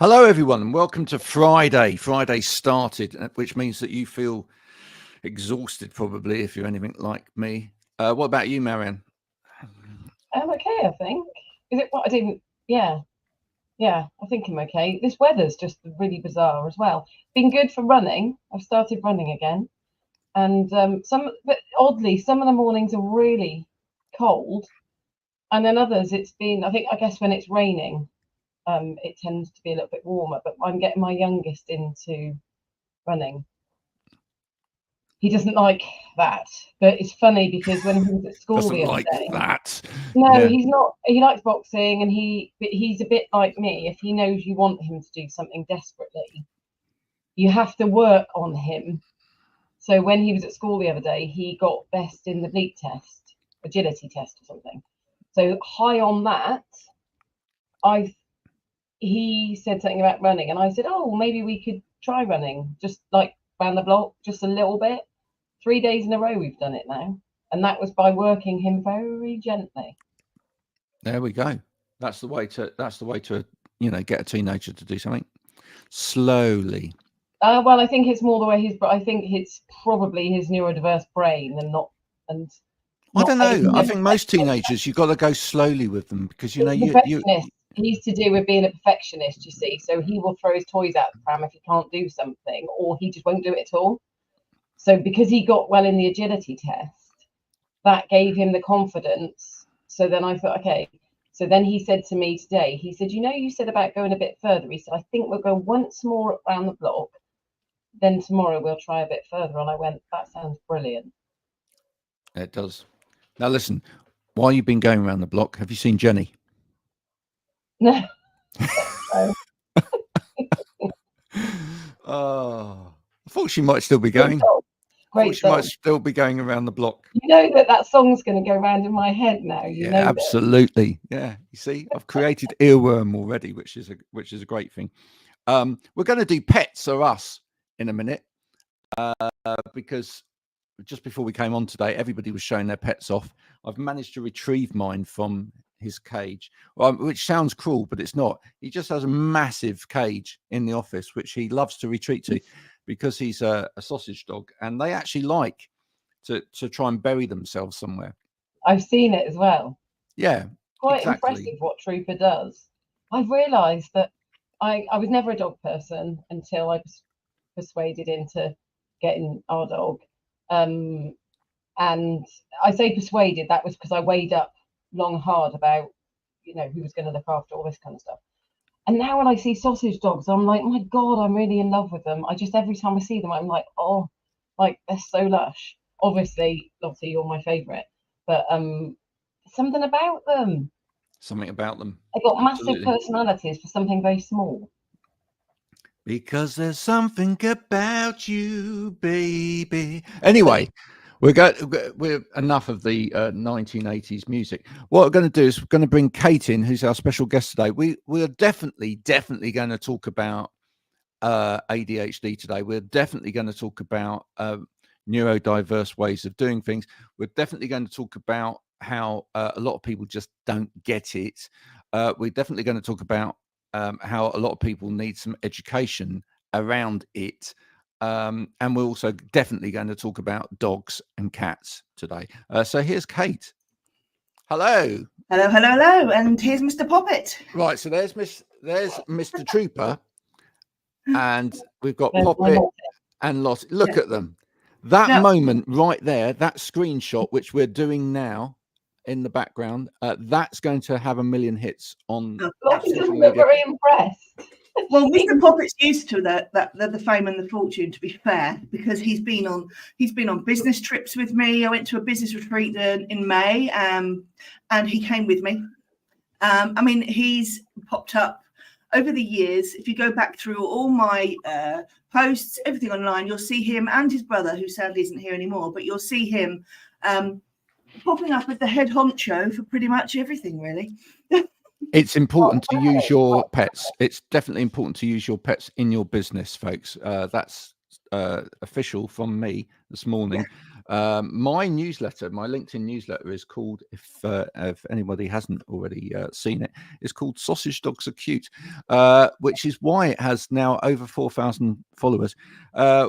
Hello, everyone, and welcome to Friday. Friday started, which means that you feel exhausted, probably, if you're anything like me. What about you, Marianne? I'm okay, I think. Is it what I didn't? Yeah, I think I'm okay. This weather's just really bizarre as well. Been good for running. I've started running again, and but oddly, some of the mornings are really cold, and then others it's been. I guess when it's raining, it tends to be a little bit warmer. But I'm getting my youngest into running. He doesn't like that, but it's funny because when he was at school Doesn't the other like day. that. No, Yeah. he's not. He likes boxing, but he's a bit like me. If he knows you want him to do something desperately, you have to work on him. So when he was at school the other day, he got best in the bleep test, agility test or something. So high on that, he said something about running, and I said, "Oh, maybe we could try running, just like round the block, just a little bit." 3 days in a row we've done it now, and that was by working him very gently. There we go. That's the way to get a teenager to do something slowly. Well, I think it's more the way I think it's probably his neurodiverse brain I don't know. I think most teenagers, you've got to go slowly with them because perfectionist. He's to do with being a perfectionist, you see. So he will throw his toys out the pram if he can't do something, or he just won't do it at all. So because he got well in the agility test, that gave him the confidence. So then I thought, okay. So then he said to me today, he said, you said about going a bit further. He said, I think we'll go once more around the block. Then tomorrow we'll try a bit further. And I went, that sounds brilliant. It does. Now listen, while you've been going around the block, have you seen Jenny? No. Oh, I thought she might still be going. Great she might still be going around the block. You know that song's going to go around in my head now. You know absolutely. That. Yeah. You see, I've created earworm already, which is a great thing. We're going to do pets or us in a minute, because just before we came on today, everybody was showing their pets off. I've managed to retrieve mine from his cage, which sounds cruel, but it's not. He just has a massive cage in the office, which he loves to retreat to because he's a sausage dog, and they actually like to try and bury themselves somewhere. I've seen it as well. Yeah. Quite impressive what Trooper does. I've realised that I was never a dog person until I was persuaded into getting our dog. And I say persuaded, that was because I weighed up long hard about, who was going to look after all this kind of stuff. And now when I see sausage dogs, I'm like, my God, I'm really in love with them. Every time I see them, I'm like, oh, like they're so lush. Obviously, you're my favourite, but something about them. Something about them. They got massive personalities for something very small. Because there's something about you, baby. Anyway, we're enough of the 1980s music. What we're going to do is we're going to bring Kate in, who's our special guest today. We're definitely going to talk about ADHD today. We're definitely going to talk about neurodiverse ways of doing things. We're definitely going to talk about how a lot of people just don't get it. We're definitely going to talk about how a lot of people need some education around it. And we're also definitely going to talk about dogs and cats today. So here's Kate. Hello. Hello. And here's Mr. Poppet. Right. So there's Mr. Trooper. And we've got Poppet and Lottie. Look at them. That moment right there, that screenshot, which we're doing now in the background, that's going to have 1 million hits on social media. Very impressed. Well, Mr. Poppet's used to the fame and the fortune, to be fair, because he's been on business trips with me. I went to a business retreat in May, and he came with me. He's popped up over the years. If you go back through all my posts, everything online, you'll see him and his brother, who sadly isn't here anymore, but you'll see him popping up as the head honcho for pretty much everything, really. It's important to use your pets. It's definitely important to use your pets in your business, folks. That's official from me this morning. My newsletter, my LinkedIn newsletter, is called, if anybody hasn't already seen it, it's called Sausage Dogs Are Cute, which is why it has now over 4,000 followers.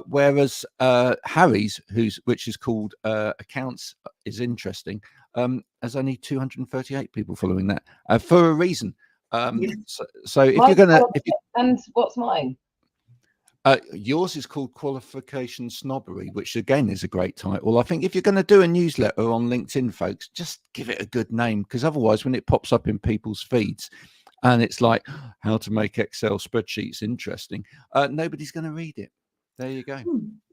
Whereas Harry's, which is called Accounts is Interesting, has only 238 people following that for a reason. So if you're gonna, and what's mine? Yours is called Qualification Snobbery, which again is a great title. I think if you're going to do a newsletter on LinkedIn, folks, just give it a good name, because otherwise when it pops up in people's feeds and it's like how to make Excel spreadsheets interesting, nobody's going to read it. There you go.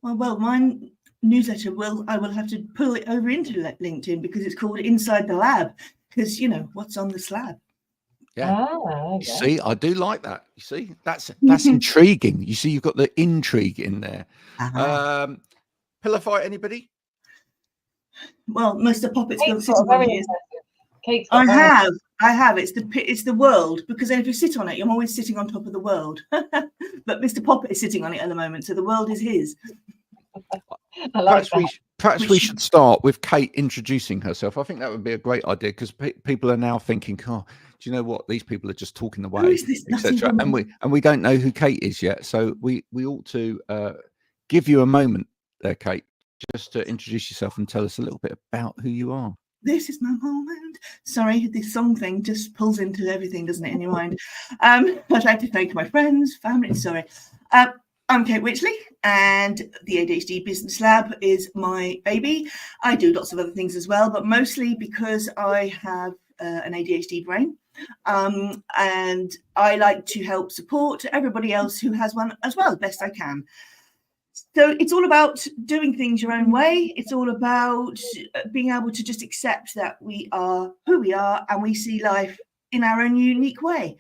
Well, my newsletter I will have to pull it over into LinkedIn, because it's called Inside the Lab, because what's on the slab. Yeah. Okay. You see, I do like that. You see, that's intriguing. You see, you've got the intrigue in there. Pillow fight, anybody? Well, Mr. Poppet's Kate's got got on very here. Kate's I got have. It's the world, because then if you sit on it, you're always sitting on top of the world. But Mr. Poppet is sitting on it at the moment, so the world is his. I like Perhaps we should start with Kate introducing herself. I think that would be a great idea, because people are now thinking, oh, do you know what? These people are just talking away, etc. And we don't know who Kate is yet. So we ought to give you a moment there, Kate, just to introduce yourself and tell us a little bit about who you are. This is my moment. Sorry, this song thing just pulls into everything, doesn't it, in your mind? I'd like to thank my friends, family. Sorry. I'm Kate Whitley, and the ADHD Business Lab is my baby. I do lots of other things as well, but mostly because I have an ADHD brain. And I like to help support everybody else who has one as well, best I can. So it's all about doing things your own way. It's all about being able to just accept that we are who we are, and we see life in our own unique way.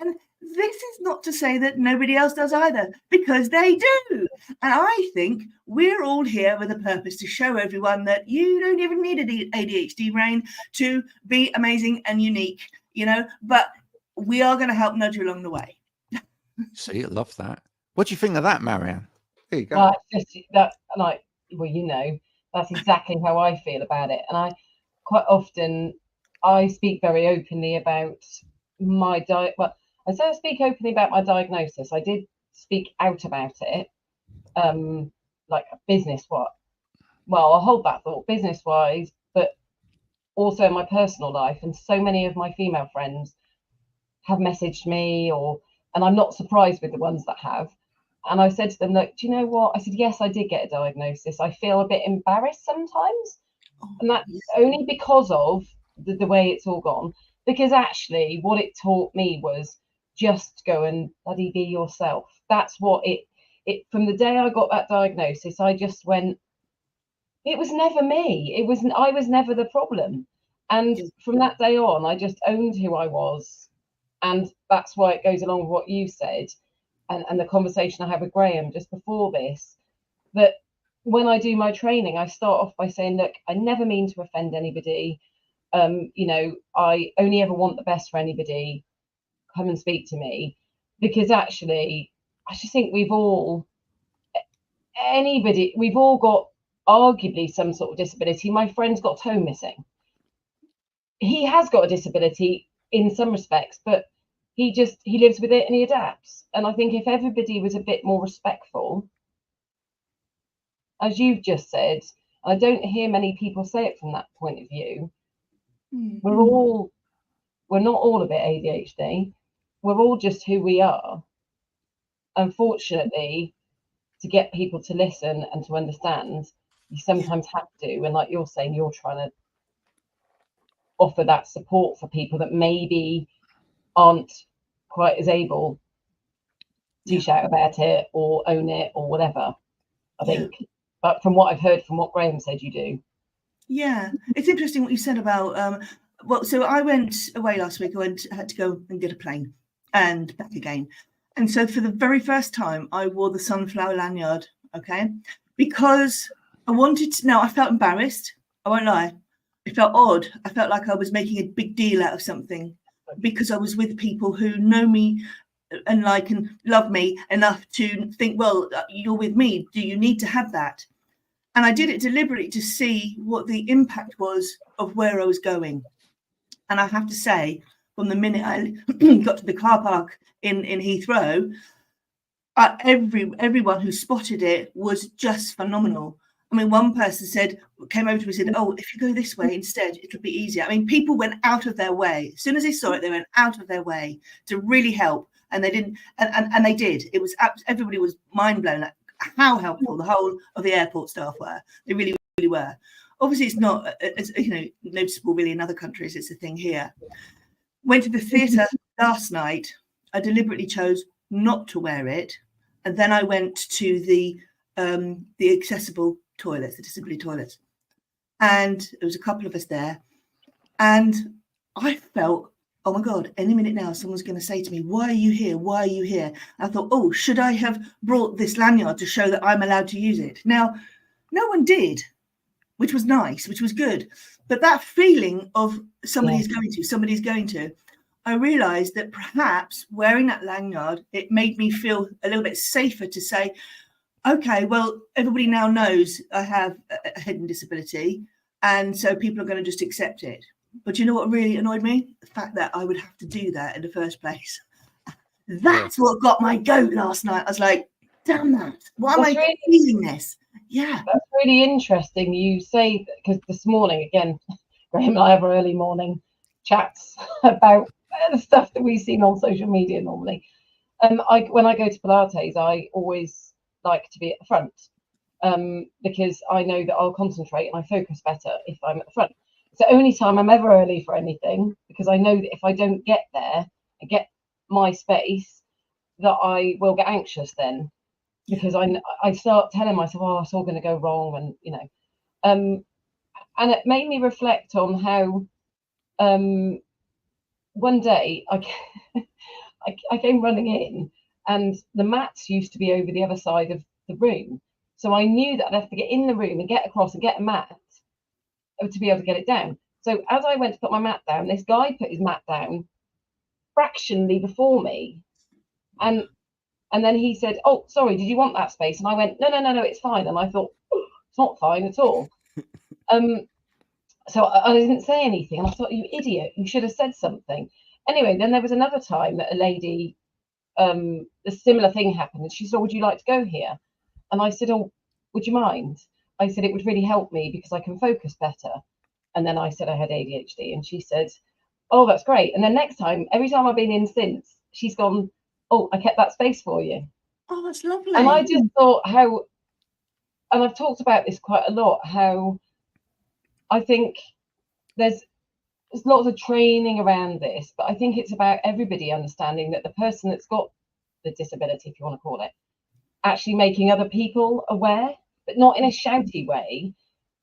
And this is not to say that nobody else does either, because they do. And I think we're all here with a purpose to show everyone that you don't even need an ADHD brain to be amazing and unique, but we are going to help nudge you along the way. See, I love that. What do you think of that, Marianne? There you go. That's exactly how I feel about it. And I quite often, I speak very openly about my diet. Well, I say I speak openly about my diagnosis. I did speak out about it, like business-wise. Well, I'll hold that thought, business-wise, but also in my personal life. And so many of my female friends have messaged me, and I'm not surprised with the ones that have. And I said to them, look, do you know what? I said, yes, I did get a diagnosis. I feel a bit embarrassed sometimes. And that's only because of the way it's all gone. Because actually what it taught me was just go and bloody be yourself. That's what it from the day I got that diagnosis, I just went, it was never me. I was never the problem. And from that day on, I just owned who I was. And that's why it goes along with what you said. And the conversation I had with Graham just before this, that when I do my training, I start off by saying, look, I never mean to offend anybody. I only ever want the best for anybody. Come and speak to me. Because actually, I just think we've all got arguably some sort of disability. My friend's got a toe missing. He has got a disability in some respects, but he lives with it and he adapts. And I think if everybody was a bit more respectful, as you've just said, I don't hear many people say it from that point of view. We're not all a bit ADHD. We're all just who we are. Unfortunately, to get people to listen and to understand, you sometimes have to. And like you're saying, you're trying to offer that support for people that maybe aren't quite as able to shout about it or own it or whatever, I think. But from what I've heard, from what Graham said, you do. Yeah, it's interesting what you said about so I went away last week. I had to go and get a plane and back again. And so for the very first time, I wore the sunflower lanyard, because I felt embarrassed. I won't lie. It felt odd. I felt like I was making a big deal out of something, because I was with people who know me and like and love me enough to think, well, you're with me. Do you need to have that? And I did it deliberately to see what the impact was of where I was going. And I have to say, from the minute I got to the car park in Heathrow, everyone who spotted it was just phenomenal. I mean, one person came over to me and said, "Oh, if you go this way instead, it'll be easier." I mean, people went out of their way. As soon as they saw it, they went out of their way to really help. And they didn't, and they did. It was, everybody was mind blown at how helpful the whole of the airport staff were. They really, really were. Obviously, it's not, as you know, noticeable really in other countries. It's a thing here. Went to the theatre last night. I deliberately chose not to wear it, and then I went to the accessible toilets, the disability toilets, and there was a couple of us there, and I felt, oh my God, any minute now someone's going to say to me, "Why are you here? Why are you here?" I thought, oh, should I have brought this lanyard to show that I'm allowed to use it? Now, no one did, which was nice, which was good. But that feeling of somebody's going to, I realized that perhaps wearing that lanyard, it made me feel a little bit safer to say, okay, well, everybody now knows I have a hidden disability, and so people are going to just accept it. But you know what really annoyed me? The fact that I would have to do that in the first place. That's what got my goat last night. I was like, damn that. Why am I feeling this? Yeah. That's really interesting. You say, because this morning, again, Graham and I have early morning chats about the stuff that we've seen on social media normally. When I go to Pilates, I always like to be at the front because I know that I'll concentrate and I focus better if I'm at the front. It's the only time I'm ever early for anything, because I know that if I don't get there and get my space, that I will get anxious then, because I start telling myself, oh, it's all going to go wrong, and you know, and it made me reflect on how one day I came running in, and the mats used to be over the other side of the room, so I knew that I'd have to get in the room and get across and get a mat to be able to get it down. So as I went to put my mat down, this guy put his mat down fractionally before me, and then he said, "Oh, sorry, did you want that space?" And I went, no, it's fine. And I thought, oh, it's not fine at all. So I didn't say anything, and I thought, you idiot, you should have said something. Anyway, then there was another time that a lady, a similar thing happened, and she said, "Would you like to go here?" And I said, "Oh, would you mind?" I said, "It would really help me because I can focus better." And then I said I had ADHD, and she said, "Oh, that's great." And then next time, every time I've been in since, she's gone, "Oh, I kept that space for you." Oh, that's lovely. And I just thought how, and I've talked about this quite a lot, how I think there's lots of training around this, but I think it's about everybody understanding that the person that's got the disability, if you want to call it, actually making other people aware, but not in a shouty way,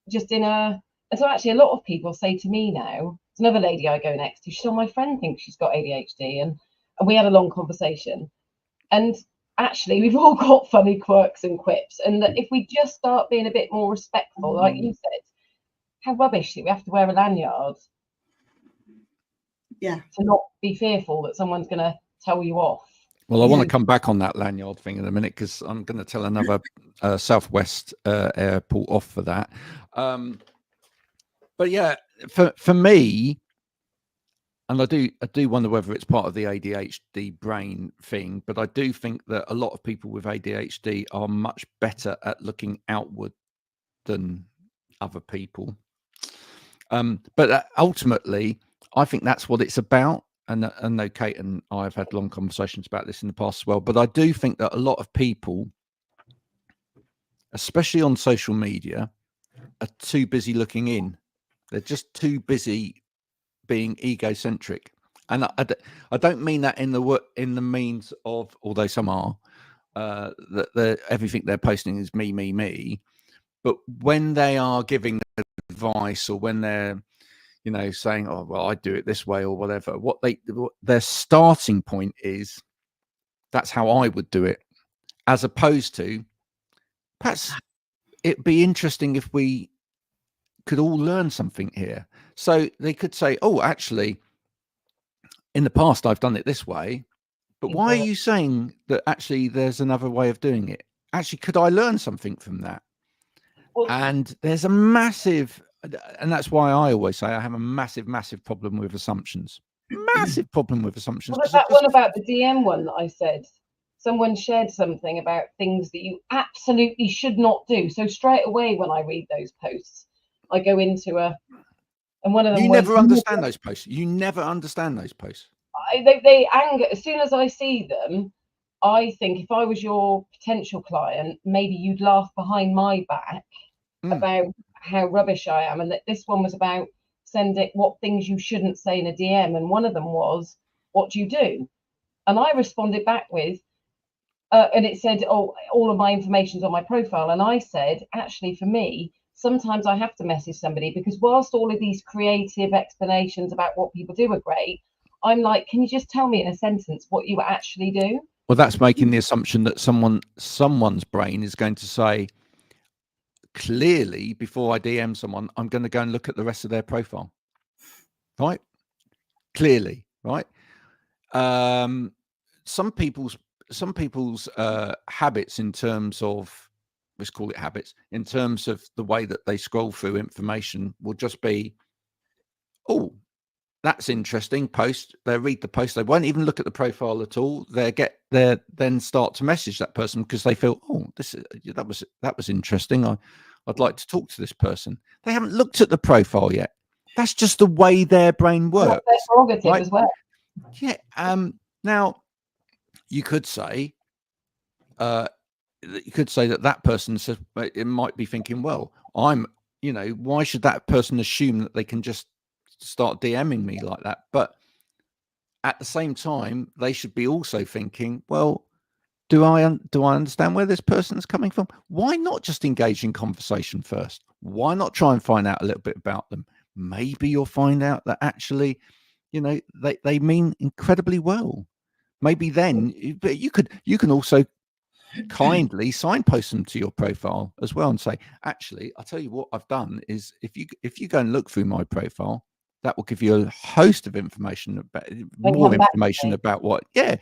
just in a. And so actually a lot of people say to me now, there's another lady I go next to, she said, "My friend thinks she's got ADHD," and we had a long conversation. And actually we've all got funny quirks and quips, and that if we just start being a bit more respectful, like you said, how rubbish that we have to wear a lanyard to not be fearful that someone's going to tell you off. Well, I want to come back on that lanyard thing in a minute, because I'm going to tell another Southwest airport off for that. But yeah, for me, and I do wonder whether it's part of the ADHD brain thing, but I do think that a lot of people with ADHD are much better at looking outward than other people. But ultimately, I think that's what it's about. And I know Kate and I have had long conversations about this in the past as well. But I do think that a lot of people, especially on social media, are too busy looking in. They're just too busy being egocentric. And I don't mean that in the means of, although some are, that everything they're posting is me. But when they are giving advice, or when they're, you know, saying, "Oh, well, I do it this way," or whatever, their starting point is, that's how I would do it, as opposed to, perhaps it'd be interesting if we could all learn something here. So they could say, "Oh, actually, in the past I've done it this way, but why are you saying that actually there's another way of doing it? Actually, could I learn something from that?" Well, And there's a massive, and that's why I always say I have a massive problem with assumptions. Massive problem with assumptions. what 'Cause about it just, one about the DM one that I said? Someone shared something about things that you absolutely should not do. So straight away when I read those posts, I go into and one of them you was never understand those posts. You never understand those posts. they anger. As soon as I see them, I think if I was your potential client, maybe you'd laugh behind my back about how rubbish I am. And that this one was about sending what things you shouldn't say in a DM. And one of them was, what do you do? And I responded back with, and it said, oh, all of my information's on my profile. And I said, actually, for me, sometimes I have to message somebody because whilst all of these creative explanations about what people do are great, I'm like, can you just tell me in a sentence what you actually do? Well, that's making the assumption that someone's brain is going to say, clearly, before I DM someone, I'm going to go and look at the rest of their profile. Right? Clearly, right? Some people's habits in terms of, let's call it habits, in terms of the way that they scroll through information will just be, oh, that's interesting post. They read the post. They won't even look at the profile at all. They then start to message that person because they feel, oh, that was interesting. I'd like to talk to this person. They haven't looked at the profile yet. That's just the way their brain works. That's their prerogative right? as well. Yeah. Now you could say, that person says, it might be thinking, well, why should that person assume that they can just start DMing me like that? But at the same time, they should be also thinking, well, do I understand where this person's coming from? Why not just engage in conversation first? Why not try and find out a little bit about them? Maybe you'll find out that actually, they mean incredibly well. Maybe then, but you can also kindly signpost them to your profile as well and say, actually, I'll tell you what I've done is if you go and look through my profile, that will give you a host of information about more information about what. Yeah,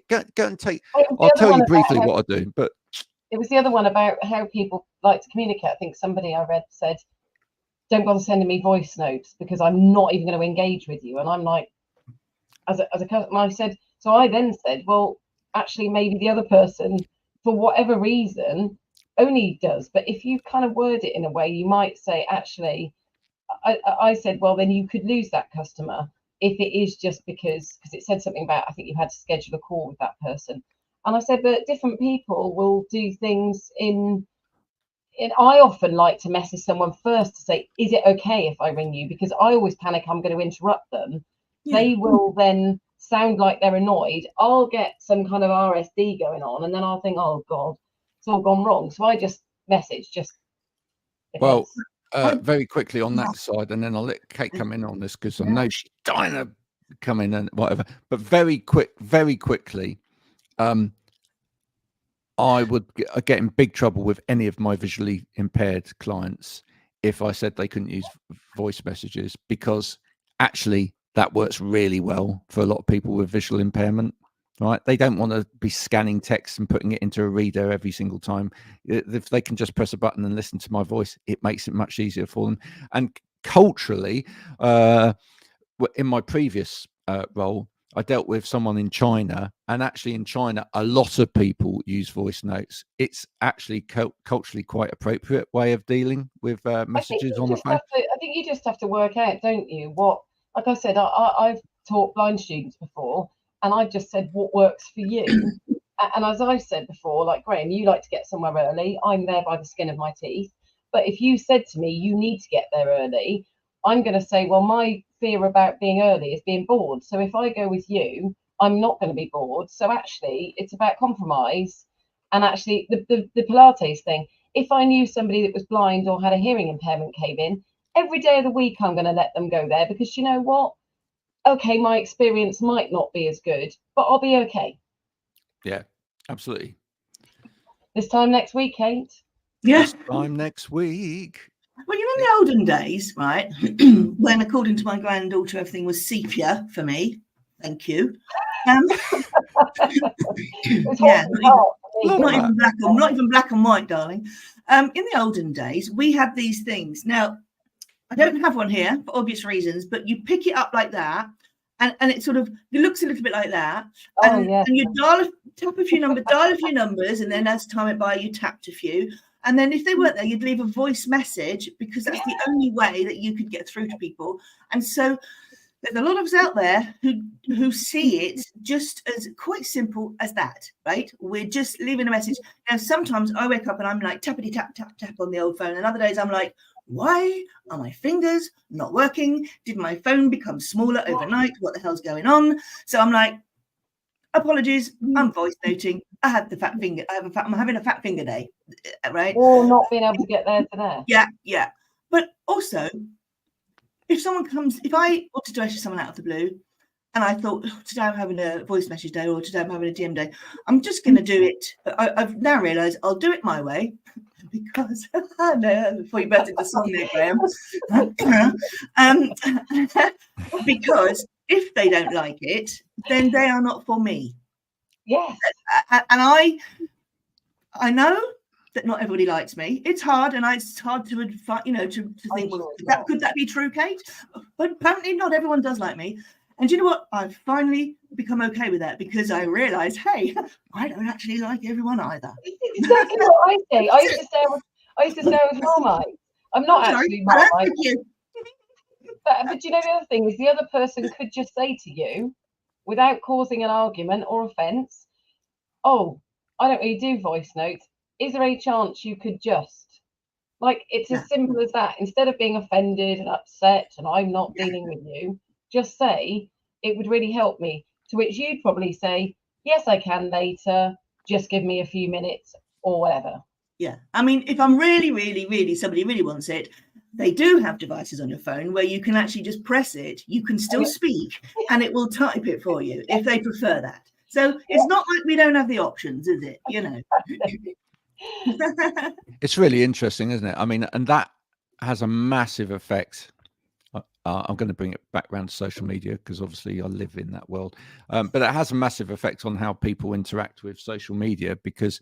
go and take. I'll tell you briefly what I do, but it was the other one about how people like to communicate. I think somebody I read said, don't bother sending me voice notes because I'm not even going to engage with you. And I'm like, as a customer, I said, so I then said, well, actually, maybe the other person, for whatever reason, only does. But if you kind of word it in a way, you might say, actually, I said, well, then you could lose that customer if it is just because it said something about, I think you had to schedule a call with that person. And I said, but different people will do things I often like to message someone first to say, is it okay if I ring you? Because I always panic I'm going to interrupt them. Yeah. They will then sound like they're annoyed. I'll get some kind of RSD going on, and then I'll think, oh God, it's all gone wrong. So I just message, well, very quickly on that side, and then I'll let Kate come in on this because I know she's dying to come in and whatever. But very quickly, I would get in big trouble with any of my visually impaired clients if I said they couldn't use voice messages, because actually that works really well for a lot of people with visual impairment, right? They don't want to be scanning text and putting it into a reader every single time. If they can just press a button and listen to my voice, it makes it much easier for them. And culturally, in my previous role, I dealt with someone in China, and actually in China, a lot of people use voice notes. It's actually culturally quite appropriate way of dealing with messages on the phone. I think you just have to work out, don't you? What, like I said, I've taught blind students before, and I've just said what works for you. And as I've said before, like Graham, you like to get somewhere early. I'm there by the skin of my teeth. But if you said to me, you need to get there early, I'm going to say, well, my fear about being early is being bored. So if I go with you, I'm not going to be bored. So actually, it's about compromise. And actually, the Pilates thing, if I knew somebody that was blind or had a hearing impairment came in, every day of the week, I'm going to let them go there because you know what? Okay, my experience might not be as good, but I'll be okay. Yeah, absolutely. This time next week, Kate? Yeah. This time next week. Well, in the olden days, right, when according to my granddaughter, everything was sepia for me. Thank you. Yeah, not even black and white, darling. In the olden days, we had these things. Now, I don't have one here for obvious reasons, but you pick it up like that, and it looks a little bit like that. And you tap a few numbers, and then as time went by, you tapped a few. And then if they weren't there, you'd leave a voice message, because that's the only way that you could get through to people. And so there's a lot of us out there who see it just as quite simple as that, right? We're just leaving a message. Now, sometimes I wake up and I'm like tappity tap, tap, tap on the old phone. And other days I'm like, why are my fingers not working? Did my phone become smaller overnight? What the hell's going on? So I'm like, apologies, I'm voice noting. I had the fat finger. I'm having a fat finger day, right? Or not being able to get there to there. Yeah. But also, if I wanted to message someone out of the blue, and I thought, today I'm having a voice message day, or today I'm having a DM day, I'm just going to do it. I've now realised I'll do it my way, because before you burst into song there, Graham. Because if they don't like it, then they are not for me. Yes. And I know that not everybody likes me. It's hard, and it's hard to think, well, could that be true, Kate? But apparently not everyone does like me. And you know what? I've finally become okay with that, because I realise, hey, I don't actually like everyone either. Exactly what I say. I used to stare with Marmite. I'm not actually Marmite. But you know, the other thing is, the other person could just say to you, without causing an argument or offence, oh, I don't really do voice notes. Is there a chance you could just, like, it's as simple as that. Instead of being offended and upset and I'm not dealing with you, just say, it would really help me. To which you'd probably say, yes, I can later. Just give me a few minutes or whatever. Yeah. I mean, if I'm really, somebody really wants it, they do have devices on your phone where you can actually just press it. You can still speak, and it will type it for you if they prefer that. So it's not like we don't have the options, is it? You know. It's really interesting, isn't it? I mean, and that has a massive effect. I'm going to bring it back around to social media, because obviously I live in that world. But it has a massive effect on how people interact with social media, because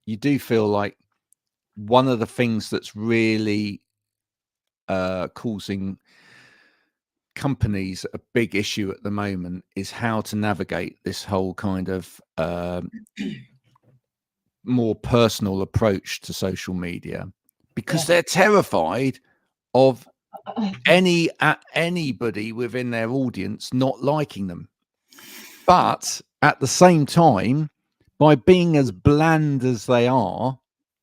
you do feel like one of the things that's really causing companies a big issue at the moment is how to navigate this whole kind of more personal approach to social media, because they're terrified of anybody within their audience not liking them. But at the same time, by being as bland as they are,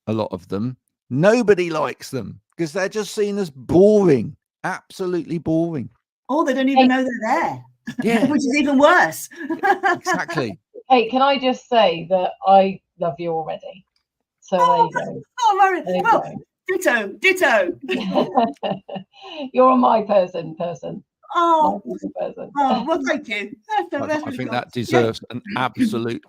a lot of them, nobody likes them, because they're just seen as boring, absolutely boring. Oh, they don't even know they're there. Yeah. Which is even worse. Exactly. Hey, can I just say that I love you already? So there you go. Oh, Mary. Well, ditto. You're a my person. Oh, My person. Well, thank you. I think that deserves an absolute.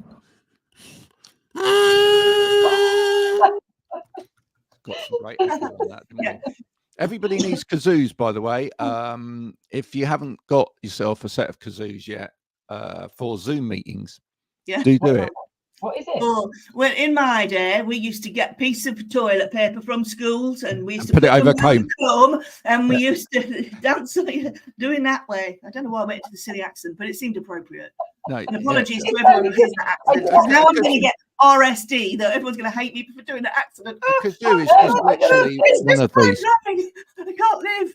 Got some great effort on that, didn't we? Everybody needs kazoos, by the way. If you haven't got yourself a set of kazoos yet for Zoom meetings, do it. What is it? Oh, well, in my day, we used to get pieces of toilet paper from schools, and we used to put it over comb, and we used to dance doing that way. I don't know why I went into the silly accent, but it seemed appropriate. No, and apologies to everyone who hears that accent, because now I'm going to get RSD, that everyone's going to hate me for doing that accent. Kazoo is literally one of these. I can't live.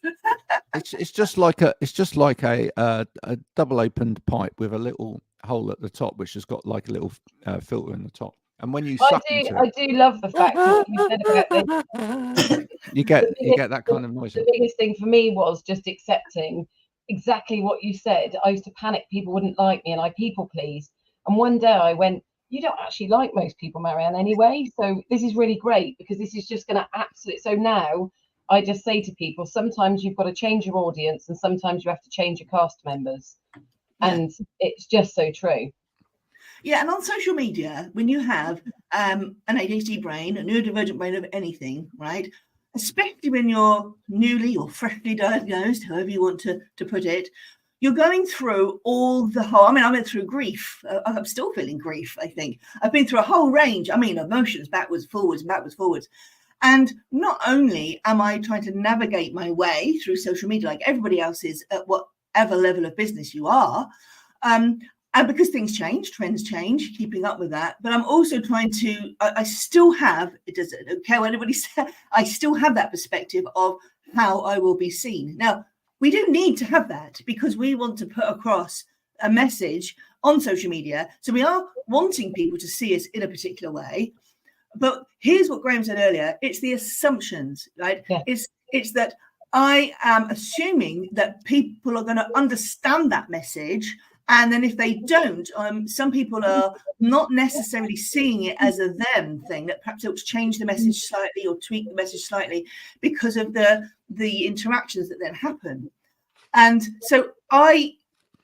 It's just like a double opened pipe with a little hole at the top, which has got like a little filter in the top. And when you suck into I do love the fact that you said about this. you get that kind of noise. The biggest thing for me was just accepting exactly what you said. I used to panic people wouldn't like me, and I people pleased. And one day I went, you don't actually like most people, Marianne, anyway. So this is really great, because this is just going to absolutely. So now I just say to people, sometimes you've got to change your audience, and sometimes you have to change your cast members. And it's just so true. Yeah, and on social media, when you have an ADHD brain, a neurodivergent brain of anything, right? Especially when you're newly or freshly diagnosed, however you want to put it, you're going through all the whole, I mean, I went through grief. I'm still feeling grief, I think. I've been through a whole range, I mean, emotions, backwards, forwards, backwards, forwards. And not only am I trying to navigate my way through social media like everybody else is at whatever level of business you are, and because things change, trends change, keeping up with that. But I'm also trying to, I still have, it doesn't care what anybody says, I still have that perspective of how I will be seen. Now, we do need to have that because we want to put across a message on social media. So we are wanting people to see us in a particular way. But here's what Graham said earlier. It's the assumptions, right? Yeah. It's that I am assuming that people are going to understand that message. And then if they don't, some people are not necessarily seeing it as a them thing, that perhaps it'll change the message slightly or tweak the message slightly because of the interactions that then happen. And so I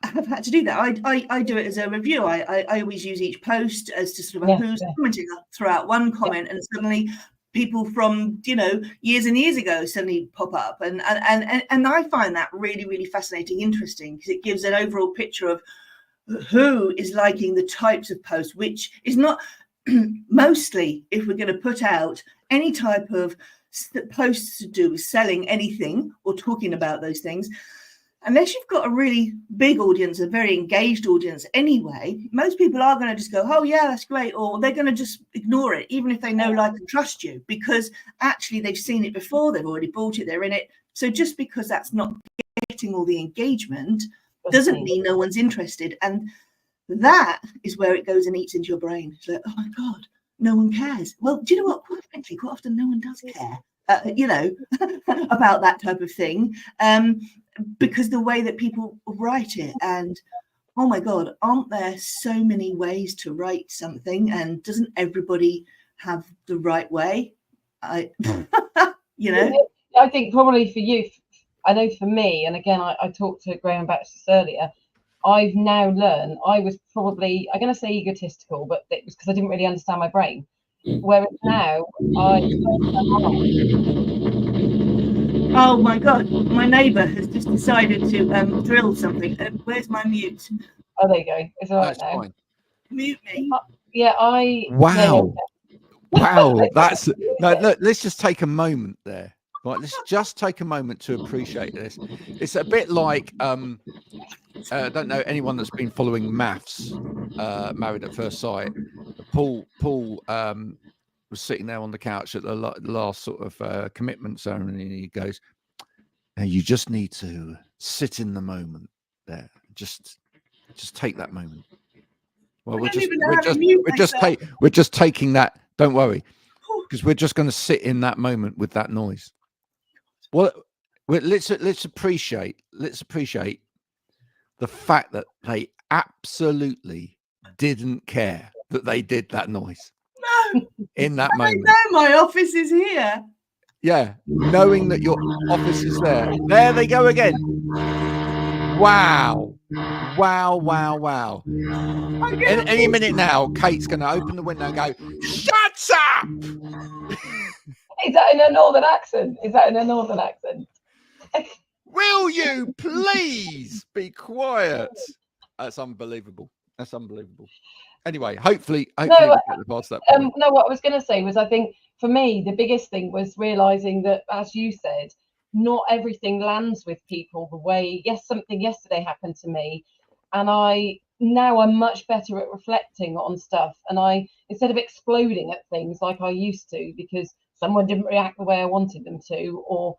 have had to do that. I do it as a review. I always use each post as to sort of who's commenting, throw out one comment, and suddenly people from, you know, years and years ago suddenly pop up. And I find that really, really fascinating, interesting, because it gives an overall picture of who is liking the types of posts, which is not mostly, if we're going to put out any type of posts to do with selling anything or talking about those things, unless you've got a really big audience, a very engaged audience anyway, most people are going to just go, oh yeah, that's great, or they're going to just ignore it, even if they know, like, and trust you, because actually they've seen it before, they've already bought it, they're in it. So just because that's not getting all the engagement doesn't mean no one's interested. And that is where it goes and eats into your brain. It's like, oh my God, no one cares. Well, do you know what? Quite frankly, quite often no one does care, you know, about that type of thing, because the way that people write it, and oh my God, aren't there so many ways to write something? And doesn't everybody have the right way? You know? I think probably for you, I know for me, and again, I talked to Graham about this earlier, I've now learned, I was probably, I'm going to say egotistical, but it was because I didn't really understand my brain. Whereas now, oh my God, my neighbour has just decided to drill something. Where's my mute? Oh, there you go. It's all right That's now. fine. Mute me. Yeah, Wow. Wow. That's no, Yeah. look, let's just take a moment there. Right, let's just take a moment to appreciate this. It's a bit like I don't know anyone that's been following maths, Married at First Sight. Paul was sitting there on the couch at the last sort of commitment ceremony, and he goes, "Now you just need to sit in the moment there. Just take that moment." Well, we're just taking that. Don't worry, because we're just going to sit in that moment with that noise. Well, let's appreciate the fact that they absolutely didn't care that they did that noise. No, in that moment. I know my office is here. Yeah, knowing that your office is there. There they go again. Wow. Wow, wow, wow. Any minute now, Kate's going to open the window and go, "Shut up!" Is that in a northern accent? Will you please be quiet? That's unbelievable. Anyway, hopefully we get past that point. No, what I was going to say was, I think for me, the biggest thing was realizing that, as you said, not everything lands with people the way, yes, something yesterday happened to me, and I'm much better at reflecting on stuff, and instead of exploding at things like I used to because someone didn't react the way I wanted them to, or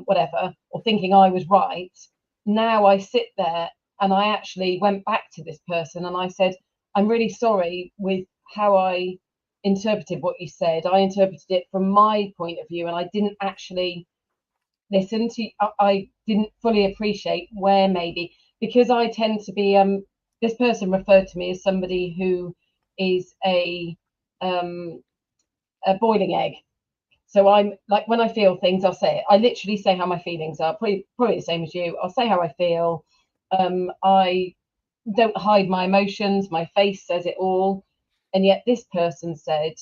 whatever, or thinking I was right, now I sit there and I actually went back to this person and I said, I'm really sorry with how I interpreted what you said. I interpreted it from my point of view, and I didn't actually listen to, I didn't fully appreciate where maybe, because I tend to be, this person referred to me as somebody who is a boiling egg. So I'm like, when I feel things, I'll say it. I literally say how my feelings are, probably the same as you. I'll say how I feel. I don't hide my emotions. My face says it all. And yet this person said,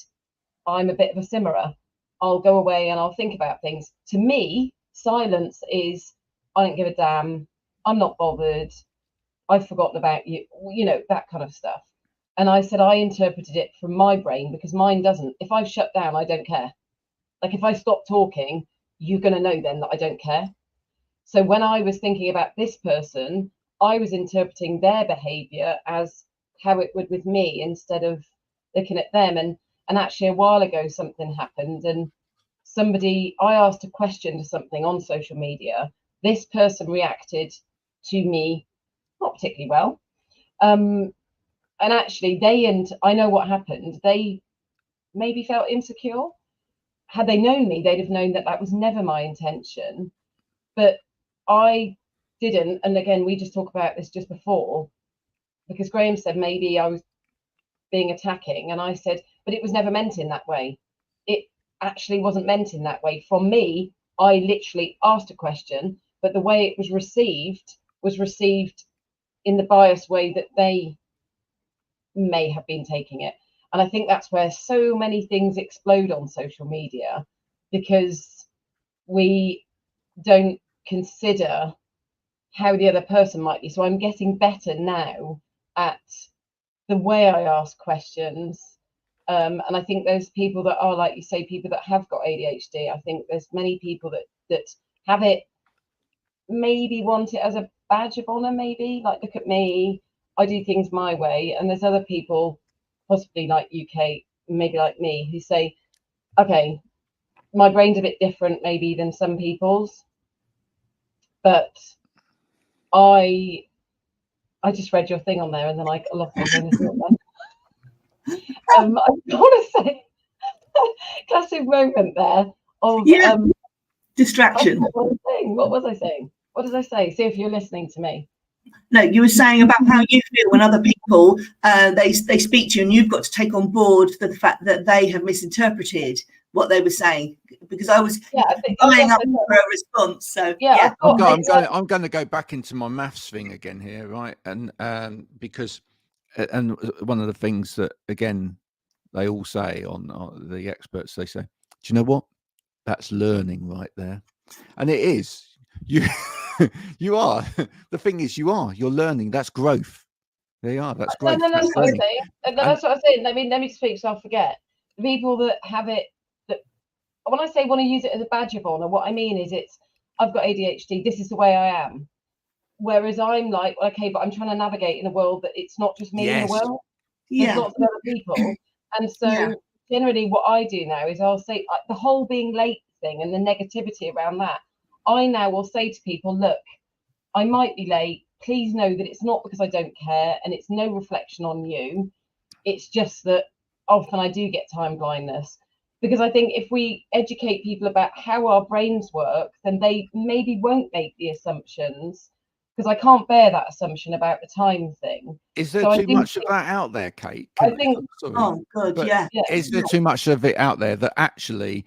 I'm a bit of a simmerer. I'll go away and I'll think about things. To me, silence is, I don't give a damn. I'm not bothered. I've forgotten about you, you know, that kind of stuff. And I said I interpreted it from my brain because mine doesn't. If I've shut down, I don't care. Like if I stop talking, you're going to know then that I don't care. So when I was thinking about this person, I was interpreting their behavior as how it would with me instead of looking at them. And actually a while ago, something happened and I asked a question to something on social media. This person reacted to me not particularly well. And actually I know what happened. They maybe felt insecure. Had they known me, they'd have known that that was never my intention. But I didn't. And again, we just talked about this just before, because Graham said maybe I was being attacking. And I said, but it was never meant in that way. It actually wasn't meant in that way. From me, I literally asked a question, but the way it was received in the biased way that they may have been taking it. And I think that's where so many things explode on social media, because we don't consider how the other person might be. So I'm getting better now at the way I ask questions. And I think those people that are, like you say, people that have got ADHD, I think there's many people that have it, maybe want it as a badge of honor, maybe like, look at me, I do things my way. And there's other people, possibly like you, Kate, maybe like me, who say, okay, my brain's a bit different maybe than some people's, but I just read your thing on there and then I lost my train of thought then. I want to say, classic moment there of distraction. What was I saying? What did I say? See if you're listening to me. No, you were saying about how you feel when other people they speak to you, and you've got to take on board the fact that they have misinterpreted what they were saying. Because I was lining up for a response. So I'm going to go back into my maths thing again here, right? And because one of the things that again they all say on the experts, they say, do you know what? That's learning right there, and it is. You are. The thing is, you're learning. That's growth. There you are. That's great. No, that's what I'm saying. That's what I'm saying. Let me speak so I'll forget. The people that have it, that when I say want to use it as a badge of honor, what I mean is I've got ADHD. This is the way I am. Whereas I'm like, okay, but I'm trying to navigate in a world that it's not just me in the world. There's lots of other people. And so generally what I do now is I'll say the whole being late thing and the negativity around that. I now will say to people, look, I might be late. Please know that it's not because I don't care and it's no reflection on you. It's just that often I do get time blindness. Because I think if we educate people about how our brains work, then they maybe won't make the assumptions, because I can't bear that assumption about the time thing. Is there too much of that out there, Kate? I think. Oh, good, yeah. Is there too much of it out there that actually,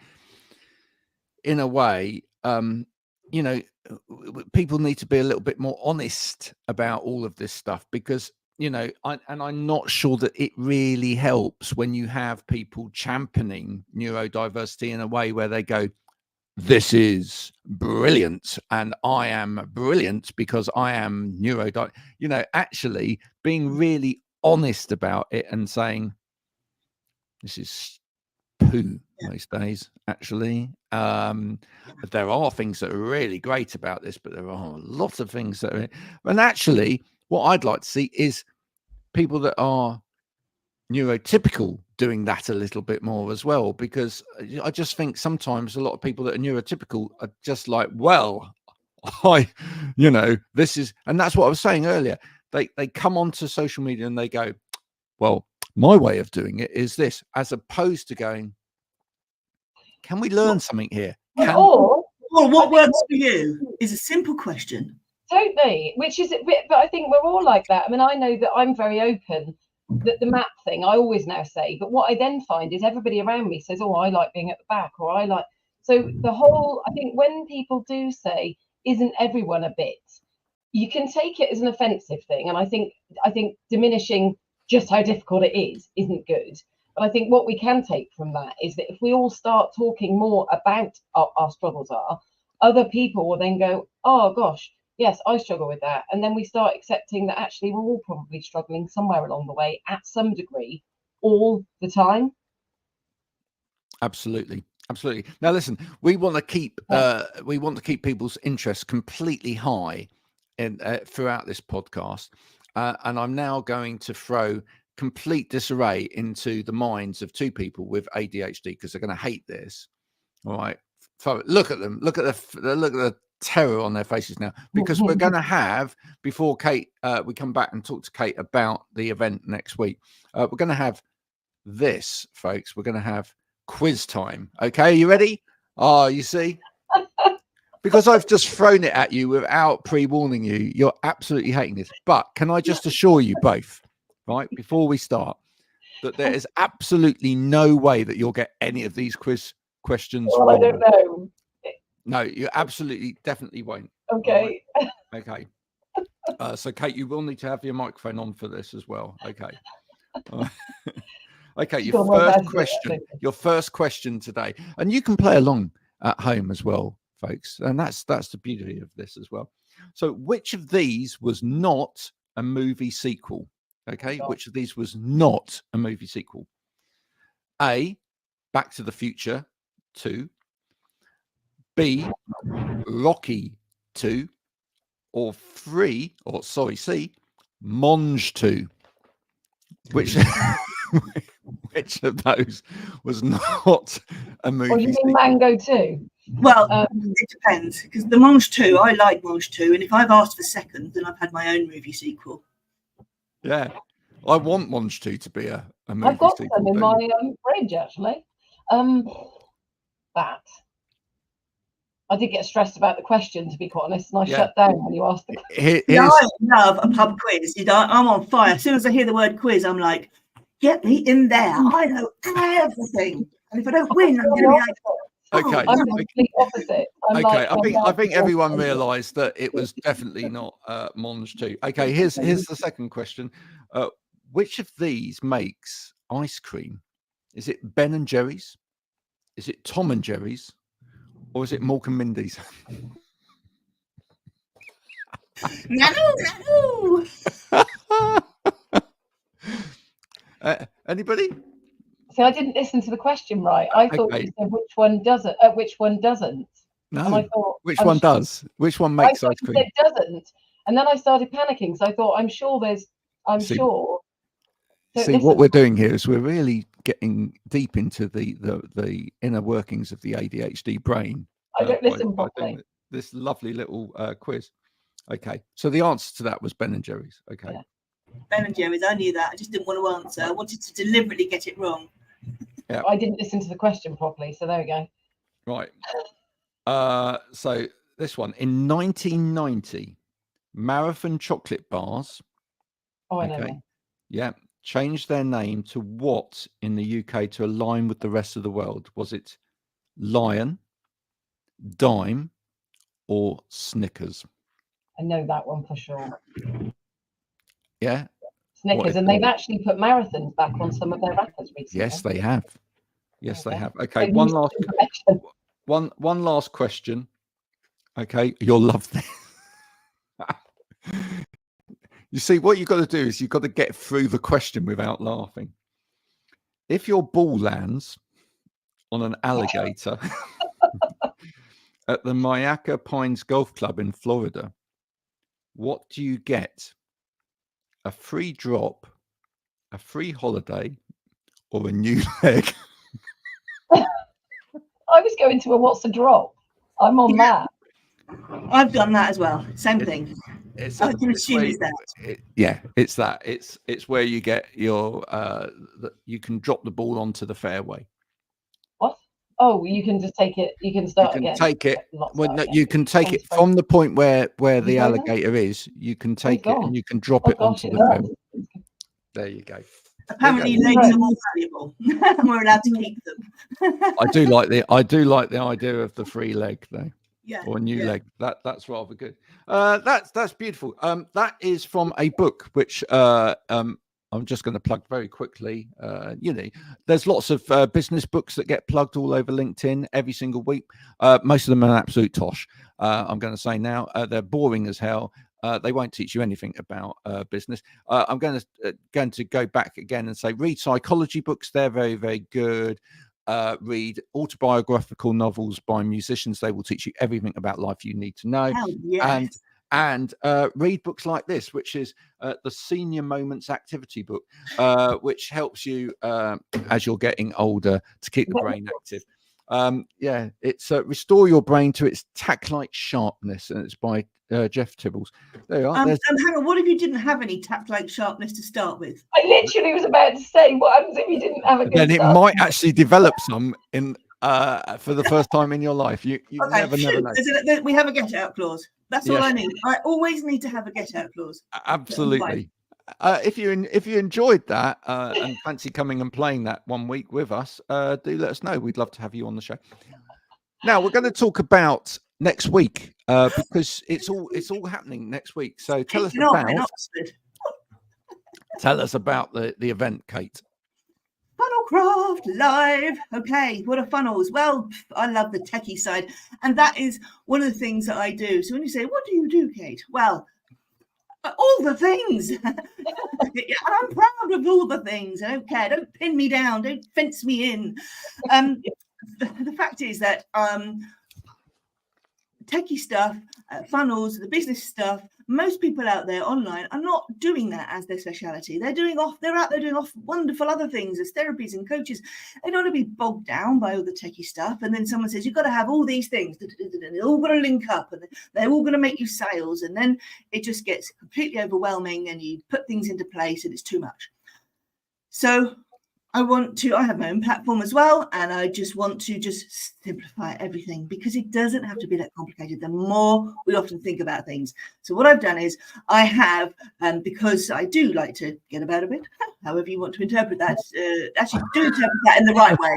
in a way, you know, people need to be a little bit more honest about all of this stuff, because, you know, I'm not sure that it really helps when you have people championing neurodiversity in a way where they go, this is brilliant and I am brilliant because I am neurodiverse. You know, actually being really honest about it and saying, this is poo most days, actually. There are things that are really great about this, but there are lots of things that are, and actually what I'd like to see is people that are neurotypical doing that a little bit more as well, because I just think sometimes a lot of people that are neurotypical are just like, well, you know, this is, and that's what I was saying earlier. They come onto social media and they go, well, my way of doing it is this, as opposed to going, can we learn something here? Or what works for you is a simple question. Totally, which is, but I think we're all like that. I mean, I know that I'm very open. That the map thing, I always now say, but what I then find is everybody around me says, oh, I like being at the back, or I like, so the whole, I think when people do say, isn't everyone a bit, you can take it as an offensive thing. And I think diminishing just how difficult it is isn't good. But I think what we can take from that is that if we all start talking more about our struggles other people will then go, oh gosh, yes, I struggle with that. And then we start accepting that actually we're all probably struggling somewhere along the way at some degree all the time. Absolutely. Now listen, we want to keep people's interest completely high in throughout this podcast, and I'm now going to throw complete disarray into the minds of two people with ADHD because they're going to hate this. All right, so look at them, look at the terror on their faces now, because we're going to have, before Kate, we come back and talk to Kate about the event next week, we're going to have this, folks. We're going to have quiz time. Okay, you ready? Oh, you see, because I've just thrown it at you without pre-warning you, you're absolutely hating this. But can I just assure you both, right, before we start, that there is absolutely no way that you'll get any of these quiz questions Well, wrong. I don't know. No, you absolutely definitely won't. Okay. Right? Okay. So Kate, you will need to have your microphone on for this as well. Okay. Okay, your first question today, and you can play along at home as well, folks, and that's the beauty of this as well. So which of these was not a movie sequel? Okay, which of these was not a movie sequel? A, Back to the Future 2, B, Rocky 2, or C, Monge 2. Which which of those was not a movie? Or you mean Mango 2? Well, it depends, because the Monge 2, I like Monge 2, and if I've asked for second, then I've had my own movie sequel. Yeah, I want Monge 2 to be a movie I've got sequel. some in my fridge, actually. That. I did get stressed about the question, to be quite honest, and I shut down when you asked the question. I love a pub quiz. I'm on fire. As soon as I hear the word quiz, I'm like, get me in there. I know everything. And if I don't win, I'm going to be like, okay. I'm the complete opposite. Okay, I think everyone realised that it was definitely not Monge 2. Okay, here's the second question. Which of these makes ice cream? Is it Ben and Jerry's? Is it Tom and Jerry's? Or is it Mork and Mindy's? no. Anybody? See, I didn't listen to the question right. I thought you said which one doesn't. Which one doesn't? No. And I thought, which one does? Which one makes ice cream? It doesn't. And then I started panicking. So I thought, I'm sure. So see, what we're doing here is we're really getting deep into the inner workings of the ADHD brain. I don't listen properly. This lovely little quiz. Okay, so the answer to that was Ben and Jerry's. Okay. Yeah. Ben and Jerry's, I knew that. I just didn't want to answer. I wanted to deliberately get it wrong. Yeah. I didn't listen to the question properly, so there we go. Right. So this one, in 1990, Marathon chocolate bars. Oh, I know that. Yeah. Changed their name to what in the UK to align with the rest of the world? Was it Lion, Dime, or Snickers? I know that one for sure. Yeah. Snickers, and they've actually put marathons back on some of their rappers recently. Yes, they have. Yes, they have. Okay, one last question. Okay, you'll love this. You see, what you've got to do is you've got to get through the question without laughing. If your ball lands on an alligator at the Mayaca Pines Golf Club in Florida, what do you get? A free drop, a free holiday, or a new leg? I was going to a what's a drop? I'm on that. I've done that as well. Same thing. I can assume it's that. It's that. It's where you get your you can drop the ball onto the fairway. What? Oh, you can just take it. You can start again. Take it. Well, no, you can take it from the point where the alligator is. You can take it and you can drop it onto the fairway. There you go. Apparently, legs are more valuable. We're allowed to keep them. I do like the idea of the free leg though. Yeah, or a new leg. That's rather good. That's beautiful. That is from a book which I'm just going to plug very quickly. There's lots of business books that get plugged all over LinkedIn every single week. Most of them are absolute tosh. I'm going to say now, they're boring as hell. They won't teach you anything about business. I'm going to go back again and say, read psychology books. They're very, very good. Read autobiographical novels by musicians. They will teach you everything about life you need to know. Hell yes. And read books like this, which is the Senior Moments Activity book, which helps you as you're getting older to keep the brain active. It's Restore Your Brain to Its Tack-like Sharpness, and it's by Jeff Tibbles. There you are. And hang on, what if you didn't have any tack-like sharpness to start with? I literally was about to say, what happens if you didn't have a good Then it start? might actually develop some in for the first time in your life. You Okay, never know. we have a get-out clause. That's all I need. I always need to have a get-out clause. Absolutely. If you enjoyed that and fancy coming and playing that one week with us, do let us know. We'd love to have you on the show. Now we're going to talk about next week because it's all happening next week. So tell us about the event, Kate. Funnelcraft Live. Okay, what are funnels? Well, I love the techie side, and that is one of the things that I do. So when you say, what do you do, Kate? Well, all the things. And I'm proud of all the things. I don't care. Don't pin me down. Don't fence me in. The fact is that techie stuff, funnels, the business stuff, most people out there online are not doing that as their speciality. They're out there doing wonderful other things as therapies and coaches. They don't want to be bogged down by all the techie stuff. And then someone says, you've got to have all these things. They're all going to link up and they're all going to make you sales. And then it just gets completely overwhelming and you put things into place and it's too much. So I have my own platform as well, and I just want to simplify everything because it doesn't have to be that complicated. The more we often think about things. So what I've done is I have, because I do like to get about a bit, however you want to interpret that, actually do interpret that in the right way.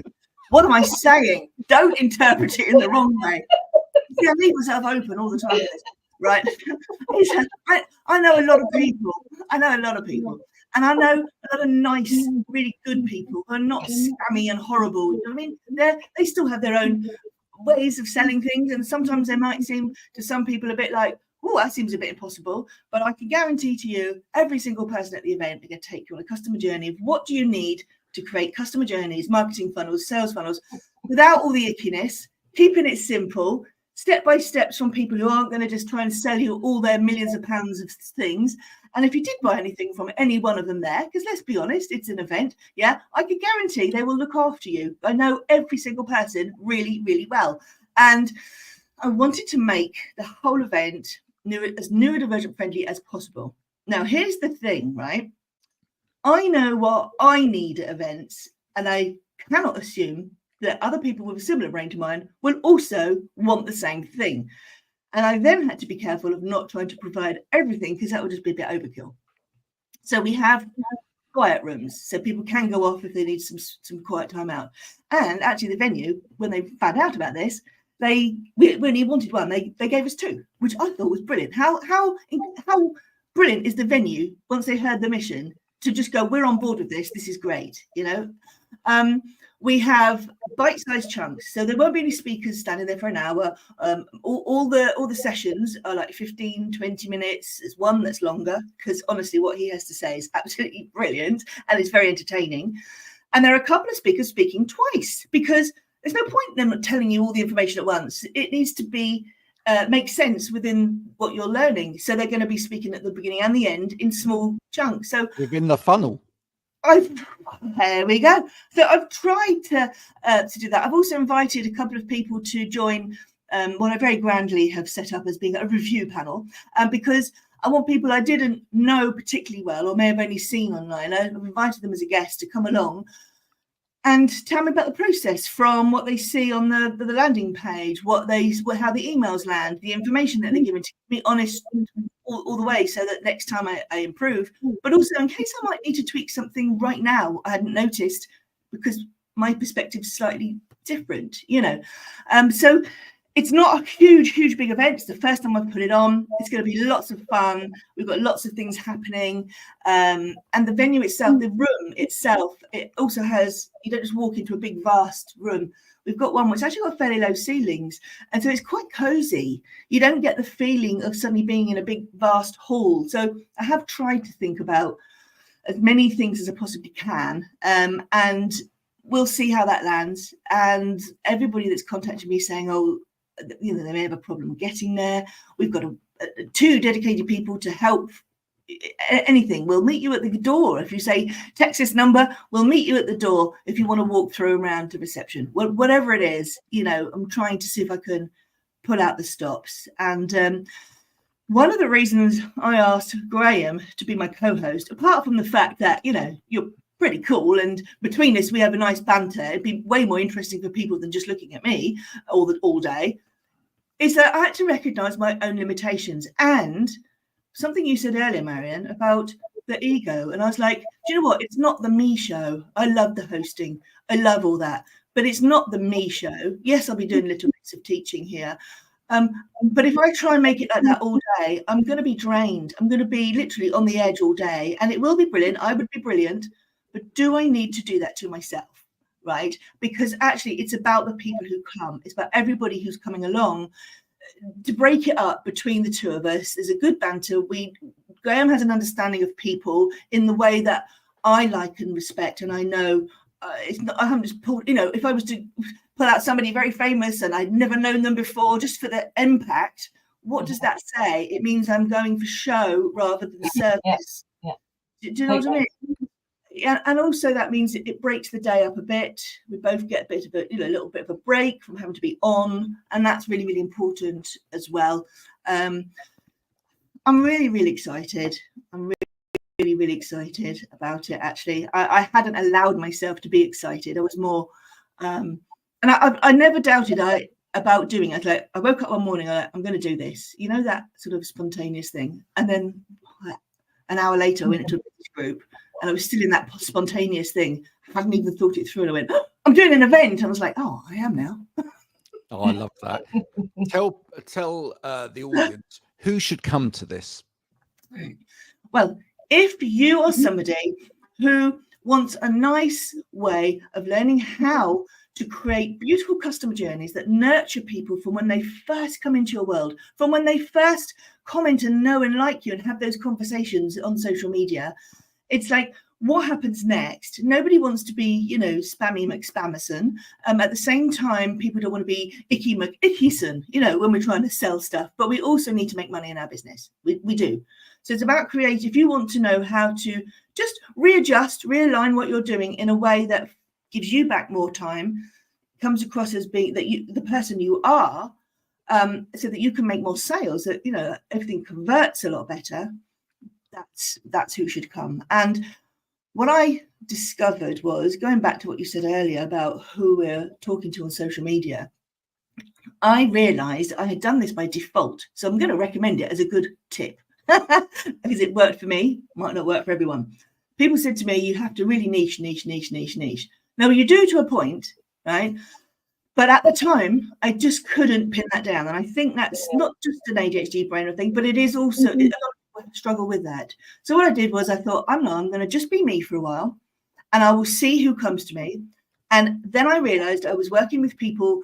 What am I saying? Don't interpret it in the wrong way. See, I leave myself open all the time. Right? I know a lot of people. And I know a lot of nice, really good people who are not scammy and horrible. You know what I mean? They still have their own ways of selling things. And sometimes they might seem to some people a bit like, oh, that seems a bit impossible. But I can guarantee to you, every single person at the event, they're going to take you on a customer journey of what do you need to create customer journeys, marketing funnels, sales funnels, without all the ickiness, keeping it simple, step-by steps from people who aren't going to just try and sell you all their millions of pounds of things. And if you did buy anything from any one of them there, because let's be honest, it's an event, I can guarantee they will look after you. I know every single person really, really well. And I wanted to make the whole event as neurodivergent friendly as possible. Now, here's the thing, right? I know what I need at events, and I cannot assume that other people with a similar brain to mine will also want the same thing. And I then had to be careful of not trying to provide everything because that would just be a bit overkill. So we have quiet rooms so people can go off if they need some quiet time out. And actually the venue, when they found out about this, when he wanted one, they gave us two, which I thought was brilliant. How brilliant is the venue once they heard the mission to just go, we're on board with this. This is great, you know. We have bite-sized chunks, so there won't be any speakers standing there for an hour. All the sessions are like 15, 20 minutes. There's one that's longer because honestly, what he has to say is absolutely brilliant and it's very entertaining. And there are a couple of speakers speaking twice because there's no point in them telling you all the information at once. It needs to be make sense within what you're learning. So they're going to be speaking at the beginning and the end in small chunks. So within the funnel. There we go. So I've tried to do that. I've also invited a couple of people to join what I very grandly have set up as being a review panel, because I want people I didn't know particularly well or may have only seen online. I've invited them as a guest to come along and tell me about the process from what they see on the landing page, how the emails land, the information that they're given, to be honest all the way so that next time I improve, but also in case I might need to tweak something right now I hadn't noticed because my perspective is slightly different, you know. So it's not a huge big event. It's the first time I've put it on. It's going to be lots of fun. We've got lots of things happening, and the venue itself, the room itself, it also has, you don't just walk into a big vast room. We've got one which actually got fairly low ceilings, and so it's quite cozy. You don't get the feeling of suddenly being in a big vast hall. So I have tried to think about as many things as I possibly can, and we'll see how that lands. And everybody that's contacted me saying, oh, you know, they may have a problem getting there. We've got two dedicated people to help. Anything, we'll meet you at the door. If you say text this number, we'll meet you at the door if you want to walk through around to reception. Whatever it is, you know, I'm trying to see if I can put out the stops. And one of the reasons I asked Graham to be my co-host, apart from the fact that, you know, you're pretty cool, and between us we have a nice banter, it'd be way more interesting for people than just looking at me all day, is that I had to recognize my own limitations. And something you said earlier, Marion, about the ego, and I was like, do you know what, it's not the me show. I love the hosting, I love all that, but it's not the me show. Yes, I'll be doing little bits of teaching here, but if I try and make it like that all day, I'm going to be drained. I'm going to be literally on the edge all day, and it will be brilliant. I would be brilliant, but do I need to do that to myself? Right? Because actually it's about the people who come. It's about everybody who's coming along. To break it up between the two of us, there's a good banter. Graham has an understanding of people in the way that I like and respect, and I know it's not. I haven't just pulled. You know, if I was to pull out somebody very famous and I'd never known them before, just for their impact, what does that say? It means I'm going for show rather than service. Yeah. Do you know what I mean? Yeah, and also that means it breaks the day up a bit. We both get a bit of a, you know, a little bit of a break from having to be on, and that's really, really important as well. I'm really excited. I'm really excited about it. Actually, I hadn't allowed myself to be excited. I was more, and I never doubted about doing it. Like, I woke up one morning, I'm going to do this. You know, that sort of spontaneous thing, and then an hour later, I went into a business group. And I was still in that spontaneous thing. I hadn't even thought it through. And I went, oh, I'm doing an event. I was like, oh, I am now. Oh, I love that. Tell the audience who should come to this. Well, if you are somebody who wants a nice way of learning how to create beautiful customer journeys that nurture people from when they first come into your world, from when they first comment and know and like you and have those conversations on social media, it's like, what happens next? Nobody wants to be, you know, spammy McSpammerson. At the same time, people don't want to be icky McIckyson, you know, when we're trying to sell stuff. But we also need to make money in our business. We do. So it's about creating. If you want to know how to just readjust, realign what you're doing in a way that gives you back more time, comes across as being that you, the person you are, so that you can make more sales, that, you know, everything converts a lot better. That's who should come. And what I discovered was, going back to what you said earlier about who we're talking to on social media, I realized I had done this by default. So I'm going to recommend it as a good tip because it worked for me, might not work for everyone. People said to me, you have to really niche. Now, you do to a point, right? But at the time, I just couldn't pin that down. And I think that's not just an ADHD brain thing, but it is also, a lot of people struggle with that. So what I did was I thought, I'm going to just be me for a while, and I will see who comes to me. And then I realized I was working with people